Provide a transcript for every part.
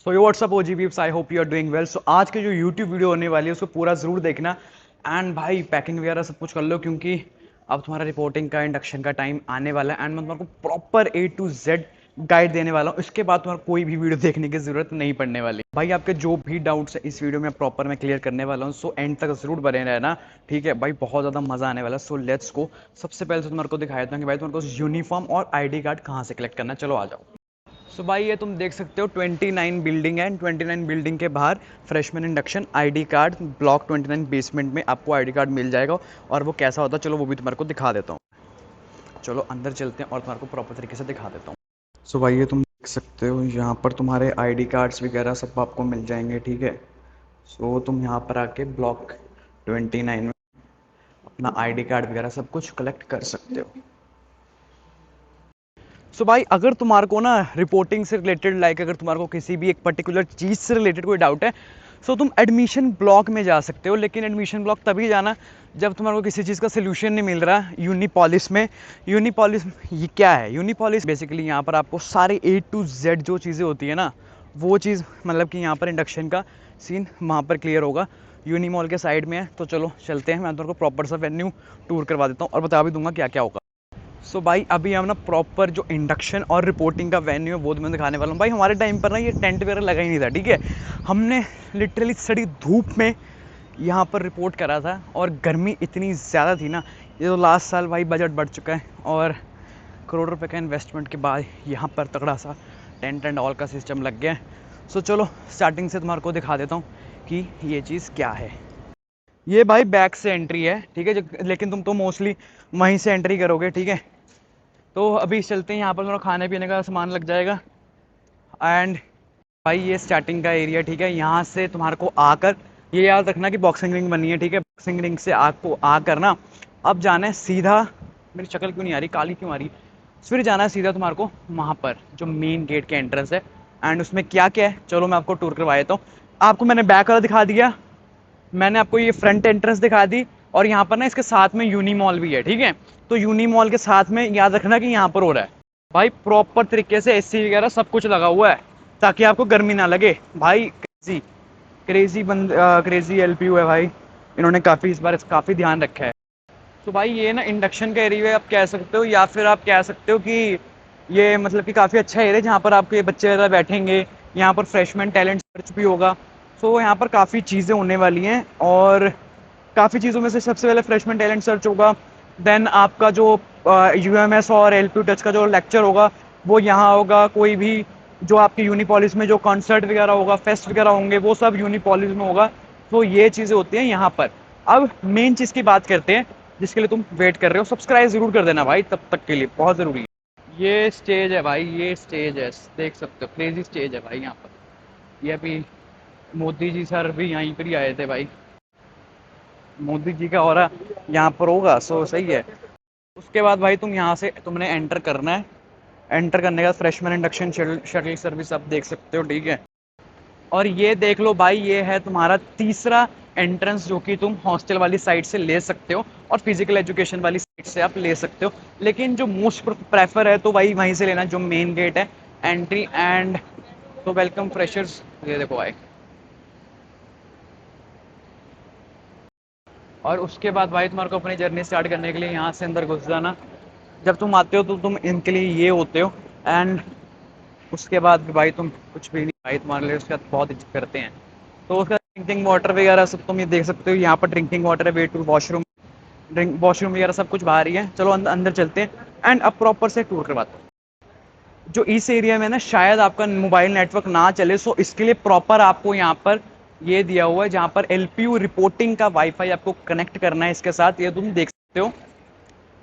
So yo what's up OG peeps, I hope you are doing well. So आज की जो YouTube video होने वाली है उसको पूरा ज़रूर देखना। एंड भाई पैकिंग वगैरह सब कुछ कर लो, क्योंकि अब तुम्हारा रिपोर्टिंग का इंडक्शन का टाइम आने वाला है। एंड मैं तुम्हारे को proper A to Z guide देने वाला हूँ। इसके बाद तुम्हारा कोई भी वीडियो देखने की ज़रूरत नहीं पड़ने वाली। भाई आपके जो भी डाउट्स है इस वीडियो में प्रॉपर मैं क्लियर करने वाला हूँ। सो एंड तक ज़रूर बने रहना, ठीक है भाई, बहुत ज़्यादा मज़ा आने वाला है। So let's go. सबसे पहले तो तुम्हारे को दिखाया था कि भाई तुम्हारे को यूनिफॉर्म और ID कार्ड कहाँ से कलेक्ट करना है। चलो आ जाओ। सो भाई ये तुम देख सकते हो 29 बिल्डिंग है। 29 बिल्डिंग के बाहर freshman induction ID card block 29 basement में आपको ID कार्ड मिल जाएगा। और वो कैसा होता है चलो वो भी तुम्हारे को दिखा देता हूँ। चलो अंदर चलते हैं और तुम्हारे को प्रॉपर तरीके से दिखा देता हूँ। सो भाई ये तुम देख सकते हो यहाँ पर तुम्हारे ID कार्ड्स वगैरह सब आपको मिल जाएंगे, ठीक है। सो तुम यहाँ पर आके ब्लॉक 29 में अपना ID कार्ड वगैरह सब कुछ कलेक्ट कर सकते हो। सो भाई अगर तुम्हारे को ना रिपोर्टिंग से रिलेटेड, लाइक अगर तुम्हारे को किसी भी एक पर्टिकुलर चीज़ से रिलेटेड कोई डाउट है, सो तुम एडमिशन ब्लॉक में जा सकते हो। लेकिन एडमिशन ब्लॉक तभी जाना जब तुम्हारे को किसी चीज़ का सोल्यूशन नहीं मिल रहा यूनिपॉलिस में। यूनिपॉलिस ये क्या है? यूनिपॉलिस बेसिकली यहाँ पर आपको सारे A to Z जो चीज़ें होती है ना, वो चीज़ मतलब कि यहाँ पर इंडक्शन का सीन वहाँ पर क्लियर होगा। यूनी मॉल के साइड में है। तो चलो चलते हैं, मैं तुम्हारे को प्रॉपर सा वेन्यू टूर करवा देता हूँ और बता भी दूंगा क्या क्या होगा। सो भाई अभी हम ना प्रॉपर जो इंडक्शन और रिपोर्टिंग का वेन्यू है वो मैं दिखाने वाला हूँ। भाई हमारे टाइम पर ना ये टेंट वगैरह लगा ही नहीं था, ठीक है। हमने लिटरली सड़ी धूप में यहाँ पर रिपोर्ट करा था और गर्मी इतनी ज़्यादा थी ना। ये तो लास्ट साल भाई बजट बढ़ चुका है और करोड़ रुपए का इन्वेस्टमेंट के बाद यहाँ पर तगड़ा सा टेंट एंड ऑल का सिस्टम लग गया है। सो चलो स्टार्टिंग से तुम्हारे को दिखा देता हूँ कि ये चीज़ क्या है। ये भाई बैक से एंट्री है, ठीक है, लेकिन तुम तो मोस्टली वहीं से एंट्री करोगे, ठीक है। तो अभी चलते हैं, यहाँ पर थोड़ा खाने पीने का सामान लग जाएगा। एंड भाई ये स्टार्टिंग का एरिया, ठीक है। यहाँ से तुम्हारे को आकर ये याद रखना कि बॉक्सिंग रिंग बनी है, ठीक है। बॉक्सिंग रिंग से आपको आकर ना अब जाना है सीधा, मेरी शक्ल क्यों नहीं आ रही, काली क्यों आ रही, फिर जाना है सीधा तुम्हारे को वहाँ पर जो मेन गेट के एंट्रेंस है। एंड उसमें क्या क्या है चलो मैं आपको टूर करवा देता हूँ। आपको मैंने बैक वाला दिखा दिया, मैंने आपको ये फ्रंट एंट्रेंस दिखा दी, और यहाँ पर ना इसके साथ में यूनी मॉल भी है, ठीक है। तो यूनी मॉल के साथ में याद रखना कि यहाँ पर हो रहा है भाई प्रॉपर तरीके से AC वगैरह सब कुछ लगा हुआ है ताकि आपको गर्मी ना लगे। भाई क्रेजी क्रेजी क्रेजी LPU है भाई, इन्होंने काफ़ी इस बार काफ़ी ध्यान रखा है। तो भाई ये ना इंडक्शन का एरिया आप कह सकते हो, या फिर आप कह सकते हो कि ये मतलब कि काफ़ी अच्छा एरिया जहाँ पर आपके बच्चे वगैरह बैठेंगे। यहाँ पर फ्रेशमैन टैलेंट सर्च भी होगा। सो यहाँ पर काफ़ी चीज़ें होने वाली हैं और काफ़ी चीज़ों में से सबसे पहले फ्रेशमैन टैलेंट सर्च होगा। देन आपका जो UMS और LPU टच का जो लेक्चर होगा वो यहाँ होगा। कोई भी जो आपके यूनिपॉलिस में जो कॉन्सर्ट वगैरह होगा, फेस्ट वगैरह होंगे, वो सब यूनिपॉलिस में होगा। तो ये चीज़ें होती हैं यहाँ पर। अब मेन चीज़ की बात करते हैं जिसके लिए तुम वेट कर रहे हो। सब्सक्राइब जरूर कर देना भाई, तब तक के लिए बहुत ज़रूरी है। ये स्टेज है भाई, ये स्टेज है, देख सकते हो क्रेजी स्टेज है भाई यहाँ पर। ये अभी मोदी जी सर भी यहीं पर ही आए थे भाई, मोदी जी का ऑरा यहाँ पर होगा। सो सही है। उसके बाद भाई तुम यहाँ से तुमने एंटर करना है। एंटर करने के बाद फ्रेशमैन इंडक्शन शटल सर्विस आप देख सकते हो, ठीक है। और ये देख लो भाई, ये है तुम्हारा तीसरा एंट्रेंस जो कि तुम हॉस्टल वाली साइड से ले सकते हो और फिजिकल एजुकेशन वाली साइड से आप ले सकते हो। लेकिन जो मोस्ट प्रेफर है तो भाई वहीं से लेना जो मेन गेट है एंट्री। एंड तो वेलकम फ्रेशर्स, ये देखो भाई। और उसके बाद भाई तुम्हारे को अपनी जर्नी स्टार्ट करने के लिए यहाँ से अंदर घुस जाना। जब तुम आते हो तो तुम इनके लिए ये होते हो। एंड उसके बाद भी भाई तुम कुछ भी नहीं भाई, तुम्हारे लिए उसके बाद बहुत इज्जत करते हैं। तो उसका ड्रिंकिंग वाटर वगैरह सब तुम ये देख सकते हो। यहाँ पर ड्रिंकिंग वाटर है, way to washroom, drink washroom वगैरह सब कुछ बाहर ही है। चलो अंदर चलते हैं एंड अब प्रॉपर से टूर करवाते हैं। जो इस एरिया में ना शायद आपका मोबाइल नेटवर्क ना चले, सो इसके लिए प्रॉपर आपको यहाँ पर ये दिया हुआ है जहाँ पर LPU रिपोर्टिंग का वाईफाई आपको कनेक्ट करना है इसके साथ, ये तुम देख सकते हो,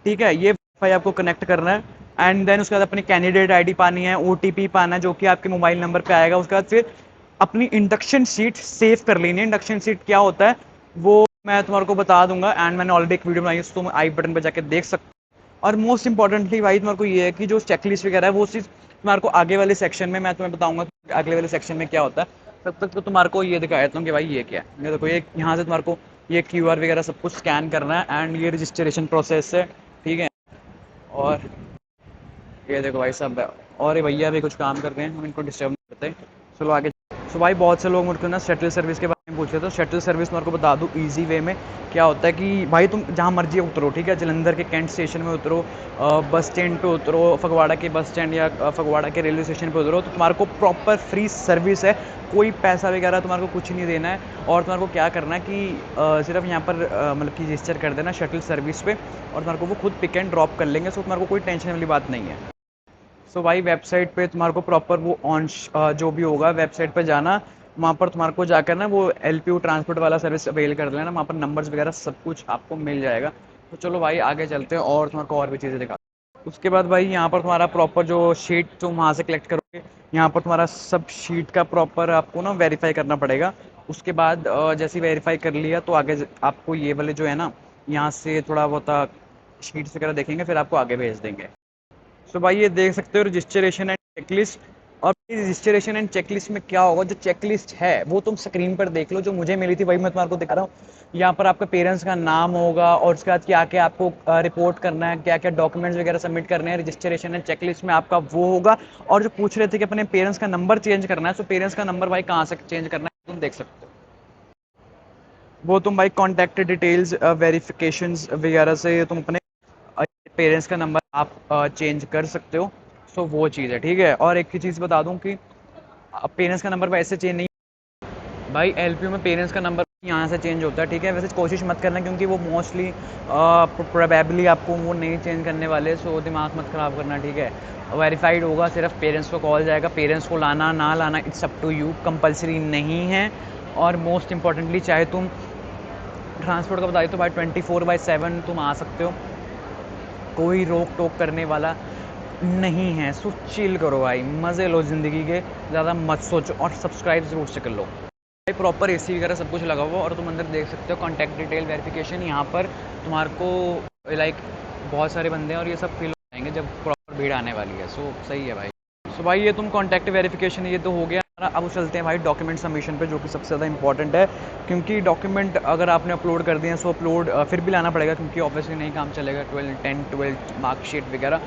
ठीक है। ये वाईफाई आपको कनेक्ट करना है। एंड देन उसके बाद अपनी कैंडिडेट ID पानी है, OTP पाना है जो कि आपके मोबाइल नंबर पे आएगा। उसके बाद फिर अपनी इंडक्शन शीट सेव कर लेनी है। इंडक्शन शीट क्या होता है वो मैं तुम्हारे को बता दूंगा, एंड मैंने ऑलरेडी एक वीडियो बनाई है, तो तुम आई बटन पर जाकर देख सकते हो। और मोस्ट इंपॉर्टेंटली भाई तुम्हारे को ये है कि जो चेकलिस्ट वगैरह है वो चीज़ तुम्हारे को आगे वाले सेक्शन में मैं तुम्हें बताऊंगा अगले वाले सेक्शन में क्या होता है। तब तक तो तुम्हारे को ये दिखा देता हूँ कि भाई ये क्या है। ये देखो, ये यहाँ से तुम्हारे को ये QR वगैरह सब कुछ स्कैन करना है एंड ये रजिस्ट्रेशन प्रोसेस है, ठीक है। और ये देखो भाई सब है। और ये भैया भी कुछ काम कर रहे हैं, हम इनको डिस्टर्ब नहीं करते। चलो आगे। सो भाई बहुत से लोग मुझको ना शटल सर्विस के बारे में पूछ रहे थे। तो शटल सर्विस मैं आपको बता दूँ ईजी वे में क्या होता है कि भाई तुम जहाँ मर्जी उतरो, ठीक है, जलंधर के कैंट स्टेशन में उतरो, बस स्टैंड पे उतरो, फगवाड़ा के बस स्टैंड या फगवाड़ा के रेलवे स्टेशन पे उतरो, तो तुम्हारे को प्रॉपर फ्री सर्विस है। कोई पैसा वगैरह तुम्हारे को कुछ नहीं देना है। और तुम्हारे को क्या करना है कि सिर्फ यहाँ पर मतलब कि रजिस्टर कर देना शटल सर्विस पे, और तुम्हारे को वो खुद पिक एंड ड्रॉप कर लेंगे। सो तुम्हारे को कोई टेंशन वाली बात नहीं है। सो भाई वेबसाइट पे तुम्हारे को प्रॉपर वो ऑन जो भी होगा वेबसाइट पे जाना, वहाँ पर तुम्हारे को जाकर ना वो एलपीयू ट्रांसपोर्ट वाला सर्विस अवेल कर लेना। वहाँ पर नंबर्स वगैरह सब कुछ आपको मिल जाएगा। तो चलो भाई आगे चलते हैं और तुम्हारे को और भी चीज़ें दिखा। उसके बाद भाई यहाँ पर तुम्हारा प्रॉपर जो शीट तुम वहाँ से कलेक्ट करोगे, यहाँ पर तुम्हारा सब शीट का प्रॉपर आपको ना वेरीफाई करना पड़ेगा। उसके बाद जैसे ही वेरीफाई कर लिया तो आगे आपको ये वाले जो है ना, यहाँ से थोड़ा बहुत शीट्स वगैरह देखेंगे, फिर आपको आगे भेज देंगे। तो भाई ये देख सकते हो रजिस्ट्रेशन एंड चेकलिस्ट। और रजिस्ट्रेशन एंड चेकलिस्ट में क्या होगा, जो चेकलिस्ट है वो तुम स्क्रीन पर देख लो, जो मुझे मिली थी वही मैं तुम्हारे को दिखा रहा हूँ। यहाँ पर आपके पेरेंट्स का नाम होगा और उसके बाद क्या क्या आपको रिपोर्ट करना है, क्या क्या डॉक्यूमेंट्स वगैरह सबमिट करने हैं। रजिस्ट्रेशन एंड चेकलिस्ट में आपका वो होगा। और जो पूछ रहे थे कि अपने पेरेंट्स का नंबर चेंज करना है, तो पेरेंट्स का नंबर भाई कहाँ से चेंज करना है तुम देख सकते हो। वो तुम भाई कॉन्टैक्ट डिटेल्स वेरिफिकेशंस वगैरह से तुम अपने पेरेंट्स का नंबर आप चेंज कर सकते हो। सो वो चीज़ है, ठीक है। और एक ही चीज़ बता दूं कि पेरेंट्स का नंबर वैसे चेंज नहीं, भाई एलपीयू में पेरेंट्स का नंबर यहाँ से चेंज होता है, ठीक है। वैसे कोशिश मत करना क्योंकि वो मोस्टली प्रोबेबली आपको वो नहीं चेंज करने वाले। सो दिमाग मत ख़राब करना, ठीक है। वेरीफाइड होगा, सिर्फ पेरेंट्स को कॉल जाएगा। पेरेंट्स को लाना ना लाना it's up to you, compulsory नहीं है। और मोस्ट इंपॉर्टेंटली चाहे तुम ट्रांसपोर्ट का बताइए तो भाई 24/7 तुम आ सकते हो, कोई रोक टोक करने वाला नहीं है। सो चिल करो भाई, मज़े लो ज़िंदगी के, ज़्यादा मत सोचो और सब्सक्राइब ज़रूर से कर लो भाई। प्रॉपर एसी वगैरह सब कुछ लगा हुआ और तुम अंदर देख सकते हो कॉन्टैक्ट डिटेल वेरिफिकेशन। यहाँ पर तुम्हारे को लाइक बहुत सारे बंदे हैं और ये सब फिल हो जाएंगे जब प्रॉपर भीड़ आने वाली है। सो सही है भाई। सो भाई ये तुम कॉन्टैक्ट वेरिफिकेशन ये तो हो गया। अब चलते हैं भाई डॉक्यूमेंट सबमिशन पे, जो कि सबसे ज़्यादा इंपॉर्टेंट है। क्योंकि डॉक्यूमेंट अगर आपने अपलोड कर दिए हैं सो अपलोड फिर भी लाना पड़ेगा, क्योंकि ऑब्वियसली नहीं काम चलेगा। 12 मार्कशीट वगैरह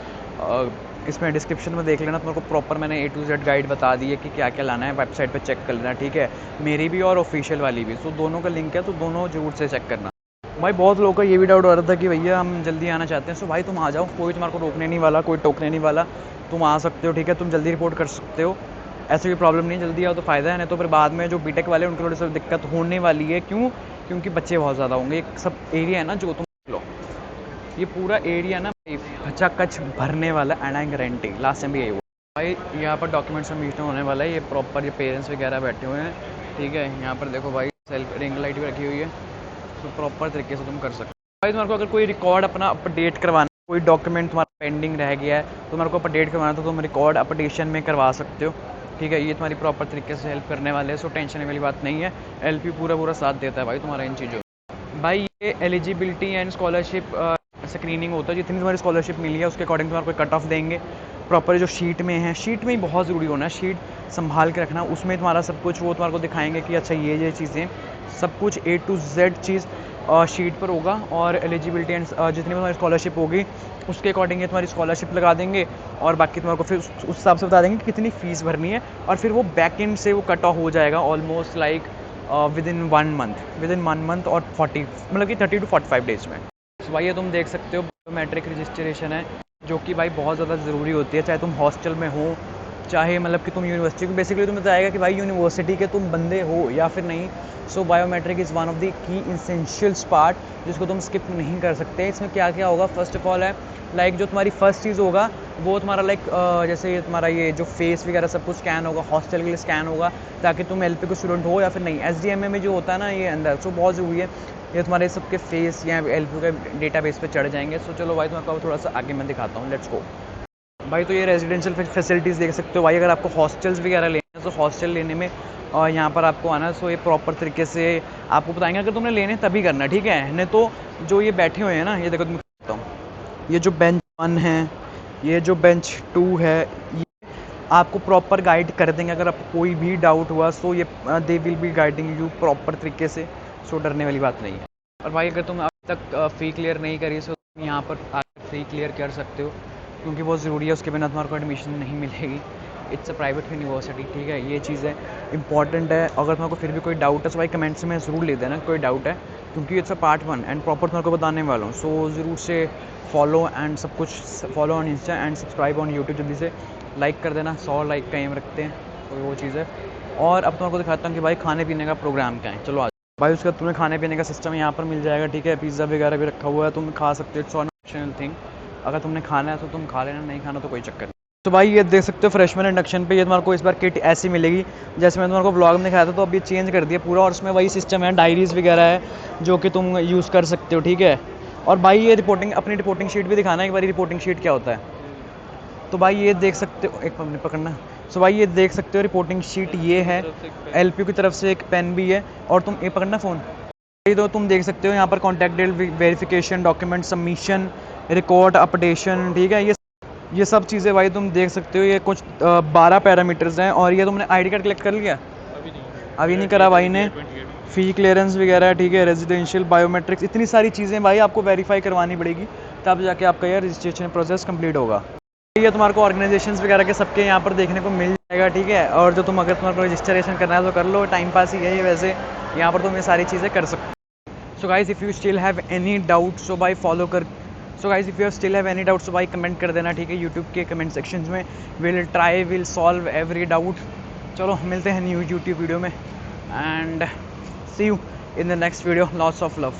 इसमें डिस्क्रिप्शन में देख लेना, तुम्हारे को प्रॉपर मैंने A to Z गाइड बता दी है कि क्या क्या लाना है। वेबसाइट पे चेक कर लेना, ठीक है, मेरी भी और ऑफिशियल वाली भी। सो दोनों का लिंक है, तो दोनों जरूर से चेक करना। भाई बहुत लोगों का ये भी डाउट हो रहा था कि भैया हम जल्दी आना चाहते हैं। सो भाई तुम आ जाओ, कोई तुम्हारे को रोकने नहीं वाला, कोई टोकने नहीं वाला। तुम आ सकते हो, ठीक है, तुम जल्दी रिपोर्ट कर सकते हो, ऐसी कोई प्रॉब्लम नहीं। जल्दी आओ तो फ़ायदा है, नहीं तो फिर बाद में जो बीटेक वाले हैं उनको थोड़ी सी दिक्कत होने वाली है। क्यों? क्योंकि बच्चे बहुत ज़्यादा होंगे। एक सब एरिया है ना जो तुम लो, ये पूरा एरिया ना खचाखच भरने वाला, and I guarantee last time भी यही हुआ भाई। यहाँ पर डॉक्यूमेंट सबमिशन होने वाला है। ये प्रॉपर ये पेरेंट्स वगैरह बैठे हुए हैं, ठीक है। यहाँ पर देखो भाई सेल्फ रिंग लाइट भी रखी हुई है, तो प्रॉपर तरीके से तुम कर सकते हो भाई। तुम्हारे को अगर कोई रिकॉर्ड अपना अपडेट करवाना, कोई डॉक्यूमेंट तुम्हारा पेंडिंग रह गया है तो तुम्हारे को अपडेट करवाना, तो तुम रिकॉर्ड अपडेशन में करवा सकते हो, ठीक है। ये तुम्हारी प्रॉपर तरीके से हेल्प करने वाले हैं। सो टेंशन वाली बात नहीं है, एलपी पूरा साथ देता है भाई तुम्हारा इन चीज़ों में। भाई ये एलिजिबिलिटी एंड स्कॉलरशिप स्क्रीनिंग होता है। जितनी तुम्हारी स्कॉलरशिप मिली है उसके अकॉर्डिंग तुम्हारे को कट ऑफ देंगे। प्रॉपर जो शीट में है, शीट में ही बहुत ज़रूरी होना है, शीट संभाल के रखना। उसमें तुम्हारा सब कुछ वो तुम्हारे को दिखाएंगे कि अच्छा ये चीज़ें सब कुछ A to Z cheese sheet पर होगा। और एलिजिबिलिटी एंड जितनी भी तुम्हारी स्कॉलरशिप होगी उसके अकॉर्डिंग ये तुम्हारी स्कॉलरशिप लगा देंगे, और बाकी तुम्हारे को फिर उस हिसाब से बता देंगे कि कितनी फ़ीस भरनी है। और फिर वो बैक एंड से वो कट ऑफ हो जाएगा almost like with in 1 month और 40 मतलब कि 30 to 45 डेज़ में। तो भाई ये तुम देख सकते हो बायोमेट्रिक रजिस्ट्रेशन है, जो कि भाई बहुत ज़्यादा ज़रूरी होती है, चाहे तुम हॉस्टल में हो, चाहे मतलब कि तुम यूनिवर्सिटी, बेसिकली तुम्हें बताएगा कि भाई यूनिवर्सिटी के तुम बंदे हो या फिर नहीं। So biometric is one of the key essentials part, जिसको तुम स्किप नहीं कर सकते। इसमें क्या क्या होगा, फर्स्ट ऑफ ऑल है लाइक जो तुम्हारी फर्स्ट चीज़ होगा वो तुम्हारा लाइक जैसे ये तुम्हारा ये जो फेस वगैरह सब कुछ स्कैन होगा, हॉस्टल के लिए स्कैन होगा, ताकि तुम एलपी को स्टूडेंट हो या फिर नहीं। SDMA में जो होता है ना ये अंदर, सो बहुत ज़रूरी है। ये तुम्हारे सबके फेस या एलपी के डेटाबेस पे चढ़ जाएंगे। सो चलो भाई तुम्हारा थोड़ा सा आगे मैं दिखाता हूँ, लेट्स गो भाई। तो ये रेजिडेंशियल फैसिलिटीज़ देख सकते हो भाई। अगर आपको हॉस्टल्स वगैरह लेने हैं तो हॉस्टल लेने में यहाँ पर आपको आना है। सो ये प्रॉपर तरीके से आपको बताएंगे, अगर तुमने लेने तभी करना, ठीक है। नहीं तो जो ये बैठे हुए हैं ना, ये देखो तुम बताता हूँ, ये जो बेंच 1 है, ये जो बेंच 2 है, ये आपको प्रॉपर गाइड कर देंगे। अगर आपको कोई भी डाउट हुआ सो ये they will be guiding you proper तरीके से। सो डरने वाली बात नहीं है। और भाई अगर तुम अब तक फ़ी क्लियर नहीं करी सो तुम यहाँ पर आकर फ़ी क्लियर कर सकते हो, क्योंकि बहुत ज़रूरी है, उसके बिना तुम्हारे को एडमिशन नहीं मिलेगी। इट्स अ प्राइवेट यूनिवर्सिटी, ठीक है, ये चीज़ है इंपॉर्टेंट है। अगर तुम्हारे को फिर भी कोई डाउट है तो भाई कमेंट्स में ज़रूर ले देना कोई डाउट है, क्योंकि it's a part 1 and proper तुम्हारे को बताने वाला हूँ। सो ज़रूर से फॉलो एंड सब कुछ, follow on Insta and subscribe on YouTube, जल्दी से लाइक कर देना, 100 लाइक का एम रखते हैं, तो वो चीज़ है। और अब तुम्हारे को दिखाता हूँ कि भाई खाने पीने का प्रोग्राम क्या है, चलो आज भाई। उसका तुम्हें खाने पीने का सिस्टम यहाँ पर मिल जाएगा, ठीक है, पिज़्ज़ा वगैरह भी रखा हुआ है, तुम खा सकते हो, इट्स ऑन ऑप्शनल थिंग। अगर तुमने खाना है तो तुम खा लेना, नहीं खाना तो कोई चक्कर नहीं। तो भाई ये देख सकते हो फ्रेशमैन इंडक्शन पे ये तुम्हारे को इस बार किट ऐसी मिलेगी जैसे मैंने तुम्हारे को व्लॉग में दिखाया था, तो अब ये चेंज कर दिया पूरा, और उसमें वही सिस्टम है, डायरीज़ वगैरह है जो कि तुम यूज़ कर सकते हो, ठीक है। और भाई ये रिपोर्टिंग, अपनी रिपोर्टिंग शीट भी दिखाना है एक बार, रिपोर्टिंग शीट क्या होता है। तो भाई ये देख सकते हो, एक मिनट पकड़ना। सो भाई ये देख सकते हो रिपोर्टिंग शीट ये है, एलपीयू की तरफ से एक पेन भी है, और तुम ये पकड़ना फ़ोन, ये तो तुम देख सकते हो यहाँ पर contact detail verification, document submission, record updation, ठीक है, ये सब चीज़ें भाई तुम देख सकते हो। ये कुछ 12 पैरामीटर्स हैं। और ये तुमने आईडी कार्ड कलेक्ट कर लिया? अभी नहीं करा भाई ने। फ़ी क्लियरेंस वगैरह, ठीक है, रेजिडेंशियल, बायोमेट्रिक्स, इतनी सारी चीज़ें भाई आपको वेरीफाई करवानी पड़ेगी, तब जाके आपका ये रजिस्ट्रेशन प्रोसेस कंप्लीट होगा। ये तुम्हारे को ऑर्गेनाइजेशंस वगैरह के सबके यहाँ पर देखने को मिल जाएगा, ठीक है। और जो तुम अगर तुम्हारे को रजिस्ट्रेशन करना है तो कर लो, टाइम पास ही है ये वैसे, यहाँ पर तुम ये सारी चीज़ें कर सकते हो। So guys if you still have any doubt so भाई फॉलो कर, so guys if you still have any doubt so भाई कमेंट कर देना, ठीक है, यूट्यूब के कमेंट सेक्शन में। Will solve every doubt. चलो मिलते हैं न्यू यूट्यूब वीडियो में, and see you in the next video, lots of love.